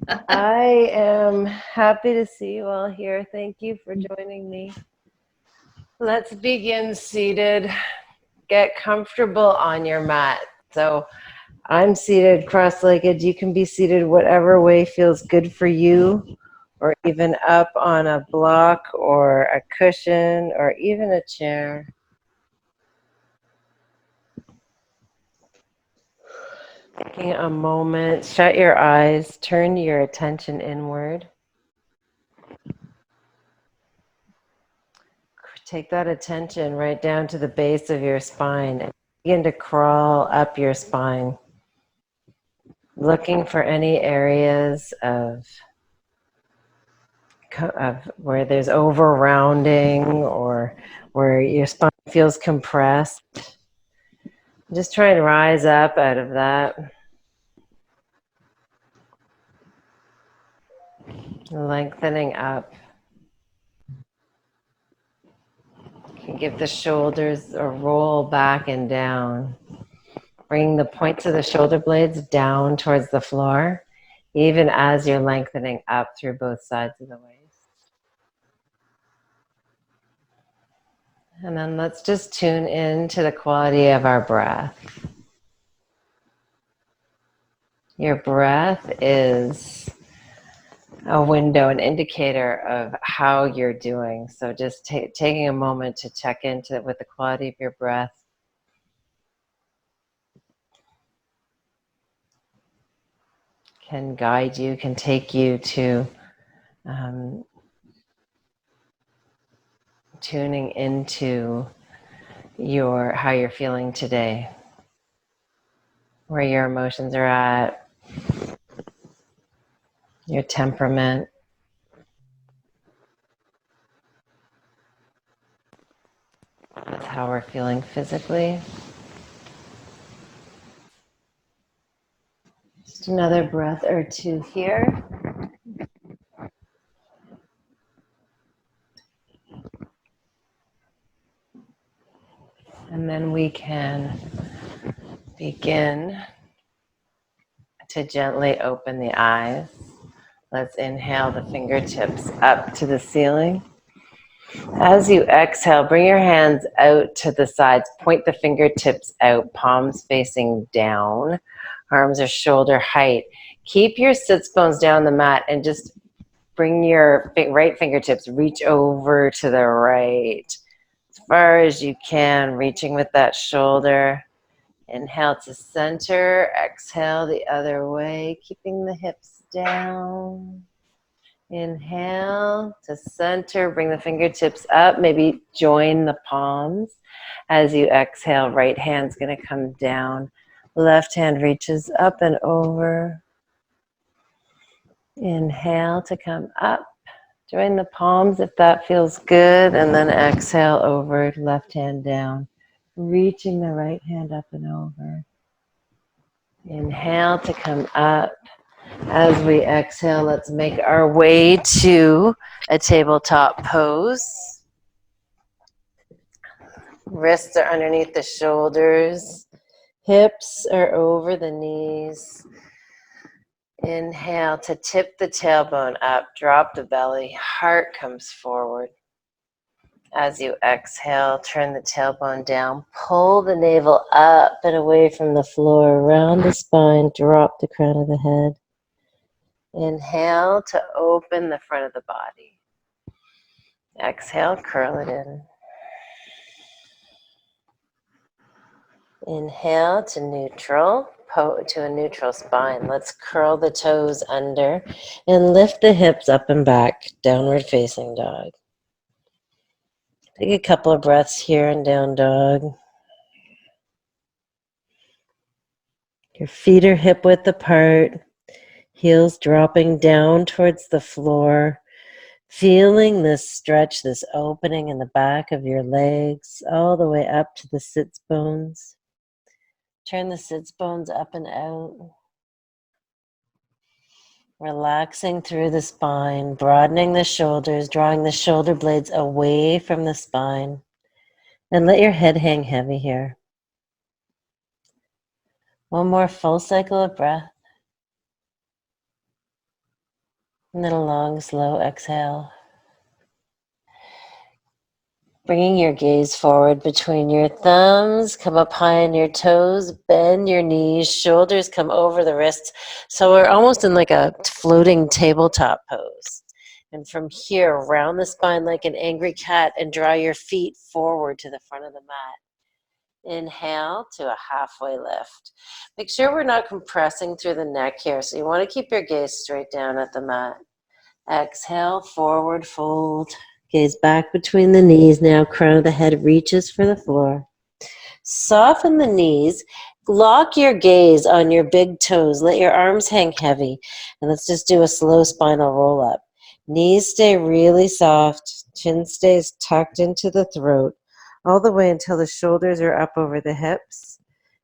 I am happy to see you all here. Thank you for joining me. Let's begin seated. Get comfortable on your mat. So I'm seated cross-legged. You can be seated whatever way feels good for you, or even up on a block or a cushion or even a chair. Taking a moment, shut your eyes, turn your attention inward. Take that attention right down to the base of your spine and begin to crawl up your spine, looking for any areas of where there's over rounding or where your spine feels compressed. Just try and rise up out of that. Lengthening up. You can give the shoulders a roll back and down. Bring the points of the shoulder blades down towards the floor, even as you're lengthening up through both sides of the waist. And then let's just tune in to the quality of our breath. Your breath is a window, an indicator of how you're doing. So just taking a moment to check into with the quality of your breath. Can guide you, can take you to tuning into how you're feeling today, where your emotions are at, your temperament. That's how we're feeling physically. Just another breath or two here. And then we can begin to gently open the eyes. Let's inhale the fingertips up to the ceiling. As you exhale, bring your hands out to the sides. Point the fingertips out, palms facing down. Arms are shoulder height. Keep your sits bones down the mat and just bring your right fingertips, reach over to the right as far as you can, reaching with that shoulder. Inhale to center, exhale the other way, keeping the hips down. Inhale to center, bring the fingertips up, maybe join the palms. As you exhale, right hand's gonna come down, left hand reaches up and over. Inhale to come up, join the palms if that feels good, and then exhale over, left hand down, reaching the right hand up and over. Inhale to come up. As we exhale, let's make our way to a tabletop pose. Wrists are underneath the shoulders. Hips are over the knees. Inhale to tip the tailbone up, drop the belly, heart comes forward. As you exhale, turn the tailbone down, pull the navel up and away from the floor, around the spine, drop the crown of the head. Inhale to open the front of the body. Exhale, curl it in. Inhale to neutral, to a neutral spine. Let's curl the toes under and lift the hips up and back, downward facing dog. Take a couple of breaths here in down dog. Your feet are hip width apart, heels dropping down towards the floor. Feeling this stretch, this opening in the back of your legs, all the way up to the sits bones. Turn the sits bones up and out. Relaxing through the spine, broadening the shoulders, drawing the shoulder blades away from the spine. And let your head hang heavy here. One more full cycle of breath. And then a long, slow exhale. Bringing your gaze forward between your thumbs, come up high on your toes, bend your knees, shoulders come over the wrists. So we're almost in like a floating tabletop pose. And from here, round the spine like an angry cat and draw your feet forward to the front of the mat. Inhale to a halfway lift. Make sure we're not compressing through the neck here. So you want to keep your gaze straight down at the mat. Exhale, forward fold. Gaze back between the knees. Now crown of the head reaches for the floor. Soften the knees. Lock your gaze on your big toes. Let your arms hang heavy. And let's just do a slow spinal roll up. Knees stay really soft. Chin stays tucked into the throat. All the way until the shoulders are up over the hips.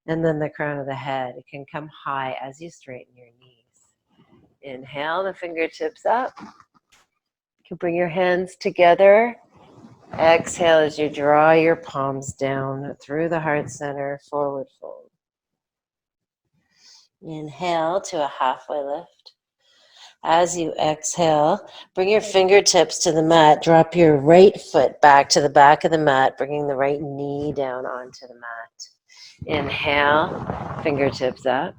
And then the crown of the head. It can come high as you straighten your knees. Inhale, the fingertips up. You can bring your hands together. Exhale as you draw your palms down through the heart center, forward fold. Inhale to a halfway lift. As you exhale, bring your fingertips to the mat. Drop your right foot back to the back of the mat, bringing the right knee down onto the mat. Inhale, fingertips up.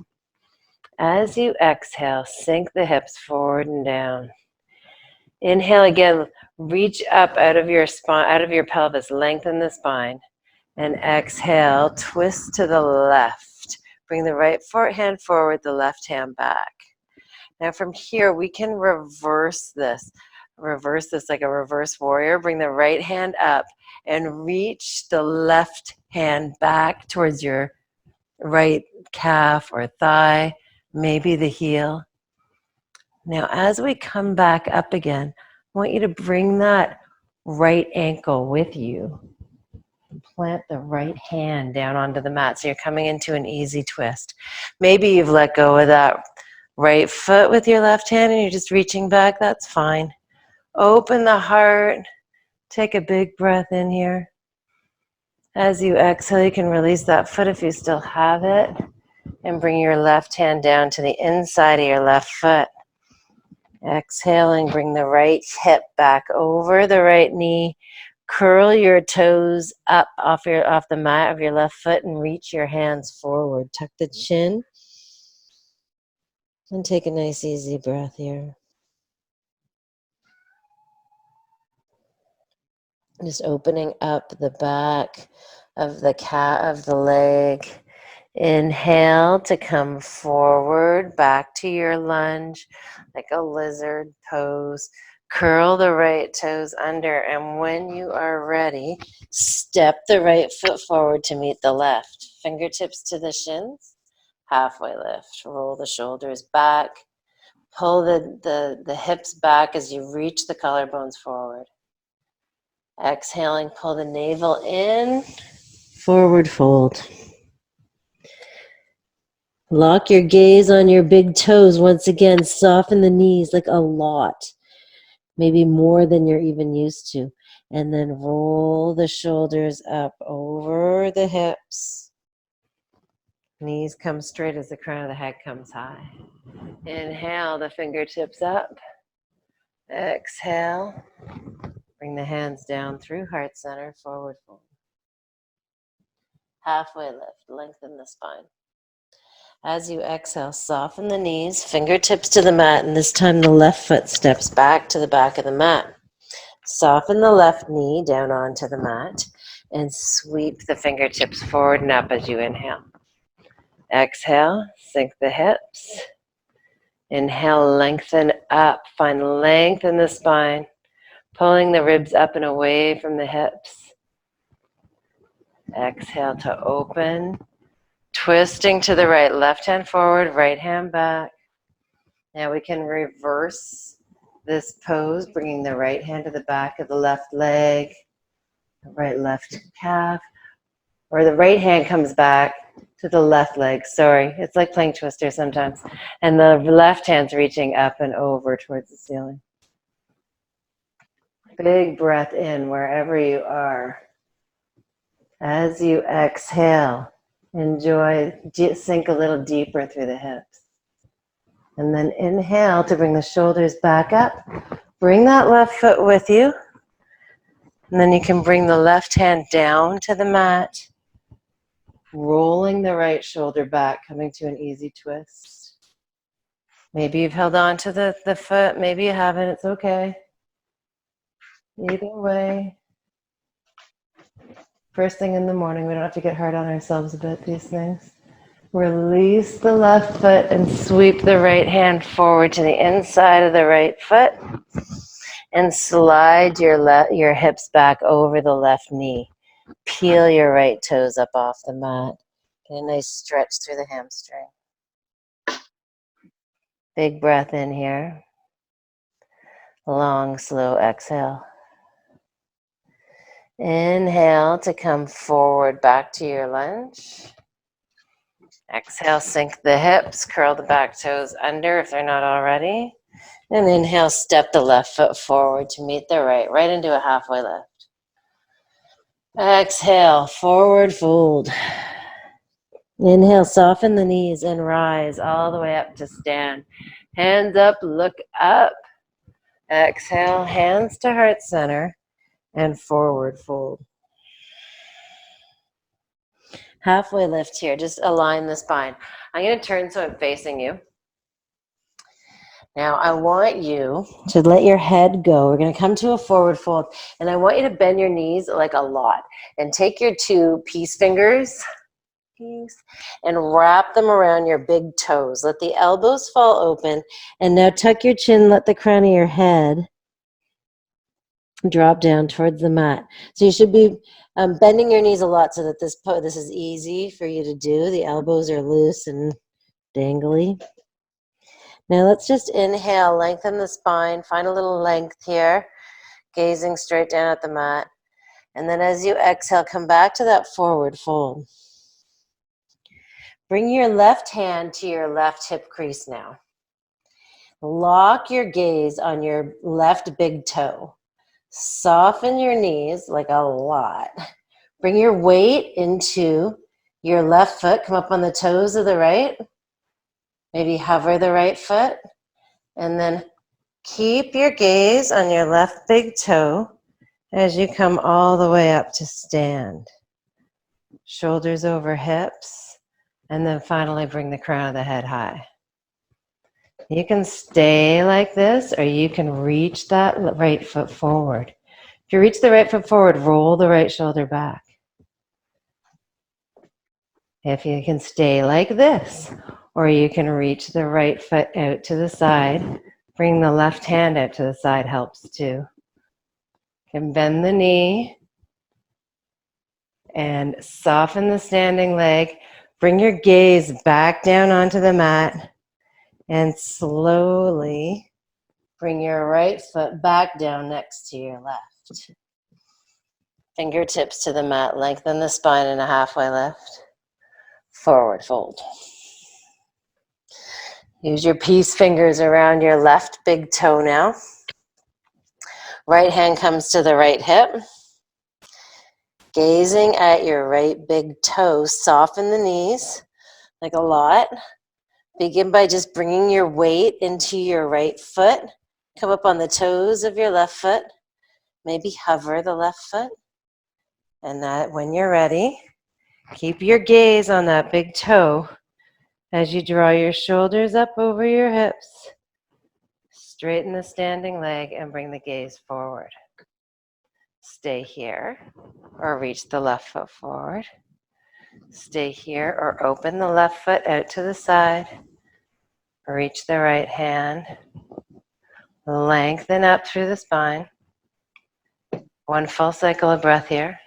As you exhale, sink the hips forward and down. Inhale again, reach up out of your spine, out of your pelvis, lengthen the spine. And exhale, twist to the left. Bring the right hand forward, the left hand back. Now from here, we can reverse this like a reverse warrior. Bring the right hand up and reach the left hand back towards your right calf or thigh, maybe the heel. Now, as we come back up again, I want you to bring that right ankle with you. Plant the right hand down onto the mat. So you're coming into an easy twist. Maybe you've let go of that right foot with your left hand and you're just reaching back. That's fine. Open the heart. Take a big breath in here. As you exhale, you can release that foot if you still have it. And bring your left hand down to the inside of your left foot. Exhaling, bring the right hip back over the right knee. Curl your toes up off the mat of your left foot and reach your hands forward. Tuck the chin and take a nice easy breath here. Just opening up the back of the leg. Inhale to come forward, back to your lunge, like a lizard pose. Curl the right toes under, and when you are ready, step the right foot forward to meet the left. Fingertips to the shins, halfway lift. Roll the shoulders back. Pull the hips back as you reach the collarbones forward. Exhaling, pull the navel in, forward fold. Lock your gaze on your big toes. Once again, soften the knees like a lot, maybe more than you're even used to. And then roll the shoulders up over the hips. Knees come straight as the crown of the head comes high. Inhale, the fingertips up. Exhale. Bring the hands down through heart center, forward fold. Halfway lift, lengthen the spine. As you exhale, soften the knees, fingertips to the mat, and this time the left foot steps back to the back of the mat. Soften the left knee down onto the mat and sweep the fingertips forward and up as you inhale. Exhale, sink the hips. Inhale, lengthen up. Find length in the spine, pulling the ribs up and away from the hips. Exhale to open. Twisting to the right, left hand forward, right hand back. Now we can reverse this pose, bringing the right hand to the back of the left leg, the right left calf, or the right hand comes back to the left leg. Sorry, it's like playing Twister sometimes. And the left hand's reaching up and over towards the ceiling. Big breath in wherever you are. As you exhale, enjoy, sink a little deeper through the hips. And then inhale to bring the shoulders back up. Bring that left foot with you. And then you can bring the left hand down to the mat, rolling the right shoulder back, coming to an easy twist. Maybe you've held on to the foot, maybe you haven't, it's okay. Either way. First thing in the morning, we don't have to get hard on ourselves about these things. Release the left foot and sweep the right hand forward to the inside of the right foot. And slide your hips back over the left knee. Peel your right toes up off the mat. Get a nice stretch through the hamstring. Big breath in here. Long, slow exhale. Inhale to come forward back to your lunge. Exhale, sink the hips, curl the back toes under if they're not already. And inhale, step the left foot forward to meet the right into a halfway lift. Exhale, forward fold. Inhale, soften the knees and rise all the way up to stand. Hands up, look up. Exhale, hands to heart center and forward fold. Halfway lift here, just align the spine. I'm going to turn so I'm facing you. Now I want you to let your head go. We're going to come to a forward fold, and I want you to bend your knees like a lot and take your two peace fingers and wrap them around your big toes. Let the elbows fall open, and now tuck your chin, let the crown of your head drop down towards the mat. So you should be bending your knees a lot so that this is easy for you to do. The elbows are loose and dangly. Now let's just inhale, lengthen the spine, find a little length here, gazing straight down at the mat. And then as you exhale, come back to that forward fold. Bring your left hand to your left hip crease now. Lock your gaze on your left big toe. Soften your knees like a lot. Bring your weight into your left foot. Come up on the toes of the right. Maybe hover the right foot. And then keep your gaze on your left big toe as you come all the way up to stand. Shoulders over hips. And then finally bring the crown of the head high. You can stay like this, or you can reach that right foot forward. If you reach the right foot forward, roll the right shoulder back. If you can stay like this, or you can reach the right foot out to the side, bring the left hand out to the side helps too. You can bend the knee and soften the standing leg. Bring your gaze back down onto the mat and slowly bring your right foot back down next to your left. Fingertips to the mat, lengthen the spine in a halfway lift. Forward fold. Use your peace fingers around your left big toe now. Right hand comes to the right hip. Gazing at your right big toe, soften the knees like a lot. Begin by just bringing your weight into your right foot. Come up on the toes of your left foot. Maybe hover the left foot. And that, when you're ready, keep your gaze on that big toe as you draw your shoulders up over your hips. Straighten the standing leg and bring the gaze forward. Stay here or reach the left foot forward. Stay here or open the left foot out to the side. Reach the right hand. Lengthen up through the spine. One full cycle of breath here.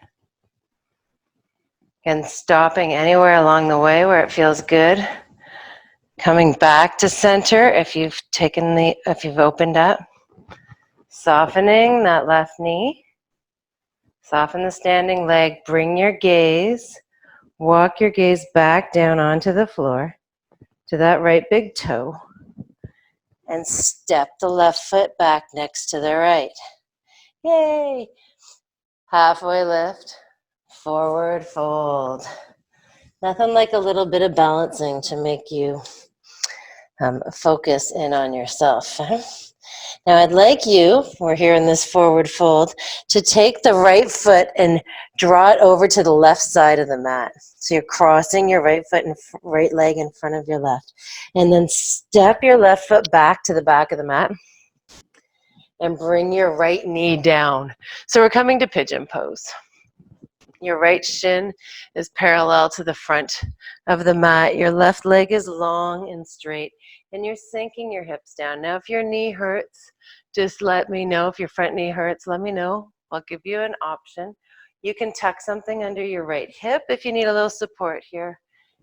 And stopping anywhere along the way where it feels good. Coming back to center if you've opened up. Softening that left knee. Soften the standing leg. Bring your gaze. Walk your gaze back down onto the floor to that right big toe. And step the left foot back next to the right. Yay! Halfway lift. Forward fold. Nothing like a little bit of balancing to make you focus in on yourself. Now I'd like you, we're here in this forward fold, to take the right foot and draw it over to the left side of the mat. So you're crossing your right foot and right leg in front of your left. And then step your left foot back to the back of the mat and bring your right knee down. So we're coming to pigeon pose. Your right shin is parallel to the front of the mat. Your left leg is long and straight, and you're sinking your hips down. Now, if your knee hurts, just let me know. If your front knee hurts, let me know. I'll give you an option. You can tuck something under your right hip if you need a little support here.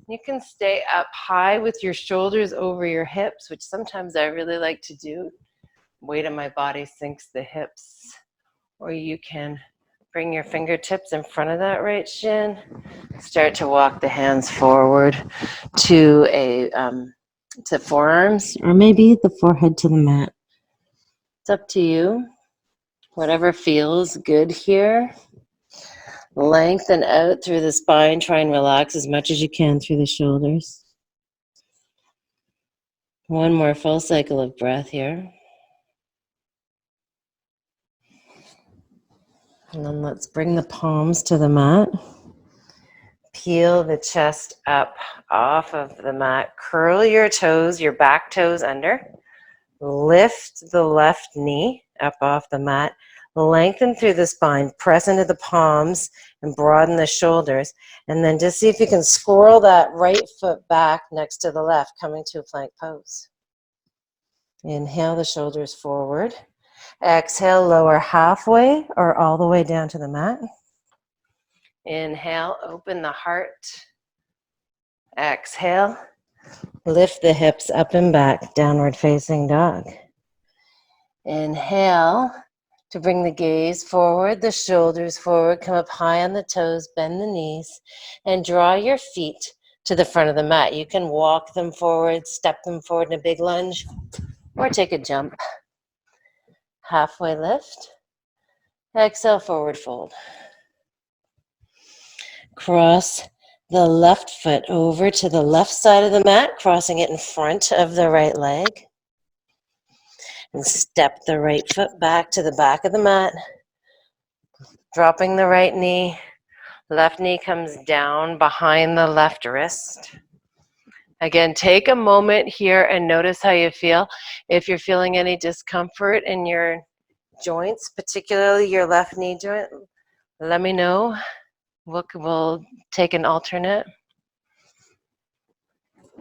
You can stay up high with your shoulders over your hips, which sometimes I really like to do. Weight of my body sinks the hips. Or you can bring your fingertips in front of that right shin. Start to walk the hands forward to forearms, or maybe the forehead to the mat. It's up to you. Whatever feels good here. Lengthen out through the spine. Try and relax as much as you can through the shoulders. One more full cycle of breath here. And then let's bring the palms to the mat. Peel the chest up off of the mat. Curl your toes, your back toes under. Lift the left knee up off the mat. Lengthen through the spine. Press into the palms and broaden the shoulders. And then just see if you can squirrel that right foot back next to the left, coming to a plank pose. Inhale the shoulders forward. Exhale, lower halfway or all the way down to the mat. Inhale, open the heart. Exhale, lift the hips up and back, downward facing dog. Inhale to bring the gaze forward, the shoulders forward, come up high on the toes, bend the knees, and draw your feet to the front of the mat. You can walk them forward, step them forward in a big lunge, or take a jump. Halfway lift. Exhale, forward fold. Cross the left foot over to the left side of the mat, crossing it in front of the right leg. And step the right foot back to the back of the mat, dropping the right knee. Left knee comes down behind the left wrist. Again, take a moment here and notice how you feel. If you're feeling any discomfort in your joints, particularly your left knee joint, let me know. We'll take an alternate.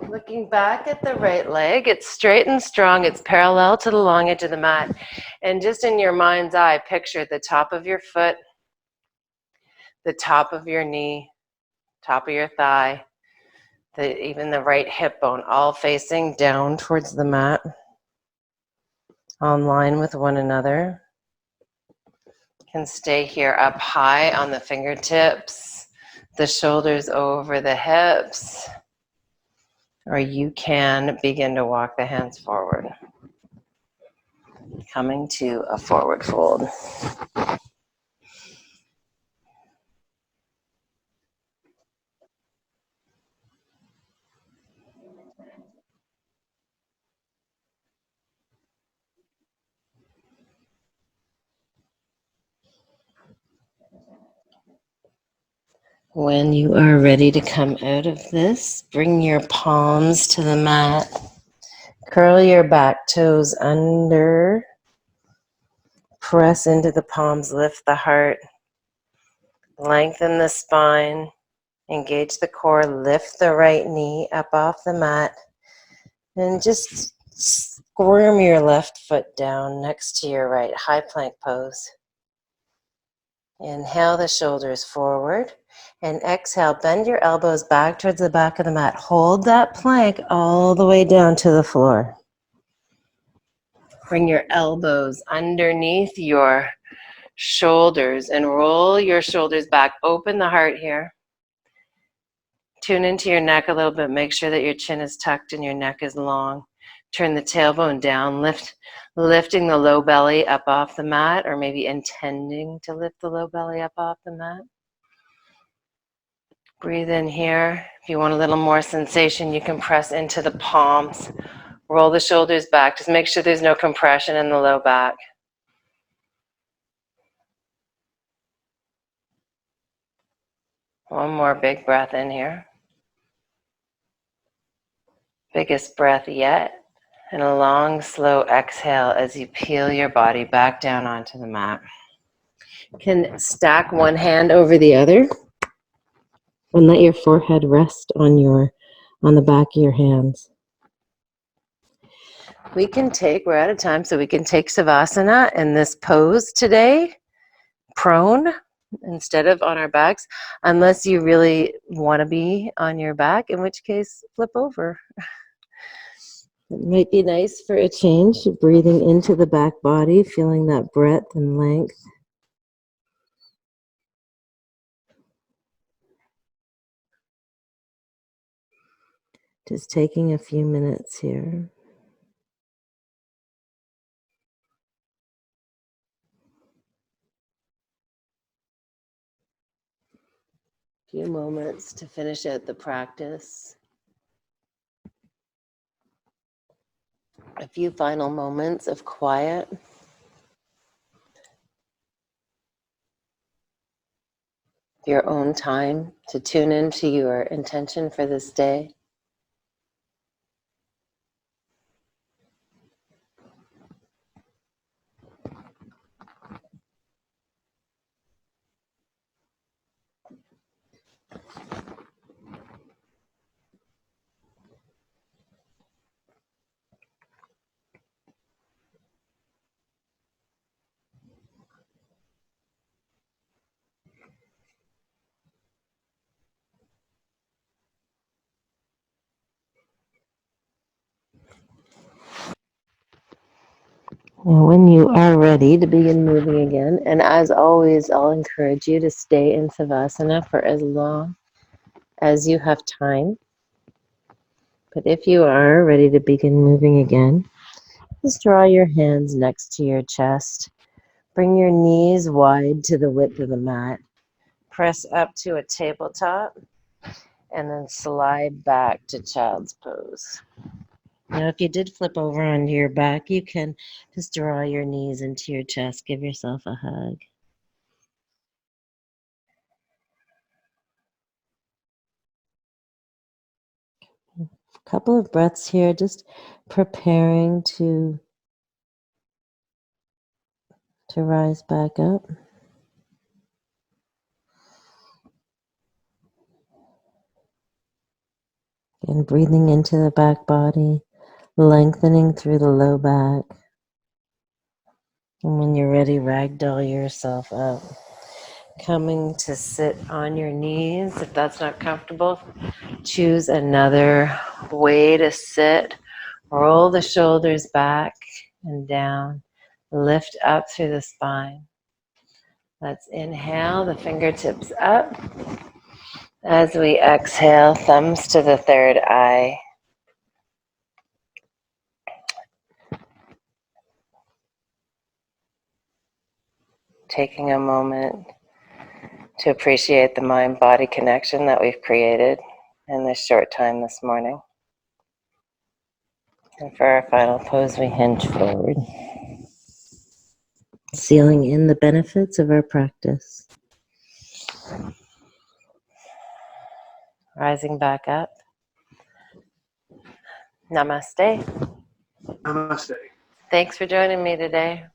Looking back at the right leg, it's straight and strong. It's parallel to the long edge of the mat. And just in your mind's eye, picture the top of your foot, the top of your knee, top of your thigh, even the right hip bone, all facing down towards the mat, on line with one another. You can stay here up high on the fingertips, the shoulders over the hips. Or you can begin to walk the hands forward. Coming to a forward fold. When you are ready to come out of this, bring your palms to the mat. Curl your back toes under. Press into the palms, lift the heart. Lengthen the spine. Engage the core, lift the right knee up off the mat. And just squirm your left foot down next to your right, high plank pose. Inhale the shoulders forward. And exhale, bend your elbows back towards the back of the mat. Hold that plank all the way down to the floor. Bring your elbows underneath your shoulders and roll your shoulders back. Open the heart here. Tune into your neck a little bit. Make sure that your chin is tucked and your neck is long. Turn the tailbone down, lifting the low belly up off the mat, or maybe intending to lift the low belly up off the mat. Breathe in here. If you want a little more sensation, you can press into the palms Roll the shoulders back. Just make sure there's no compression in the low back. One more big breath in here. Biggest breath yet. And a long, slow exhale as you peel your body back down onto the mat. You can stack one hand over the other and let your forehead rest on the back of your hands. We're out of time, so we can take Savasana in this pose today, prone, instead of on our backs, unless you really want to be on your back, in which case flip over. It might be nice for a change, breathing into the back body, feeling that breadth and length. Just taking a few minutes here. A few moments to finish out the practice. A few final moments of quiet. Your own time to tune into your intention for this day. And when you are ready to begin moving again, and as always, I'll encourage you to stay in Savasana for as long as you have time. But if you are ready to begin moving again, just draw your hands next to your chest. Bring your knees wide to the width of the mat. Press up to a tabletop, and then slide back to child's pose. Now, if you did flip over onto your back, you can just draw your knees into your chest. Give yourself a hug. A couple of breaths here, just preparing to rise back up. And breathing into the back body, lengthening through the low back. And when you're ready, ragdoll yourself up. Coming to sit on your knees. If that's not comfortable, choose another way to sit. Roll the shoulders back and down. Lift up through the spine. Let's inhale, the fingertips up. As we exhale, thumbs to the third eye. Taking a moment to appreciate the mind-body connection that we've created in this short time this morning. And for our final pose, we hinge forward, sealing in the benefits of our practice. Rising back up. Namaste. Namaste. Thanks for joining me today.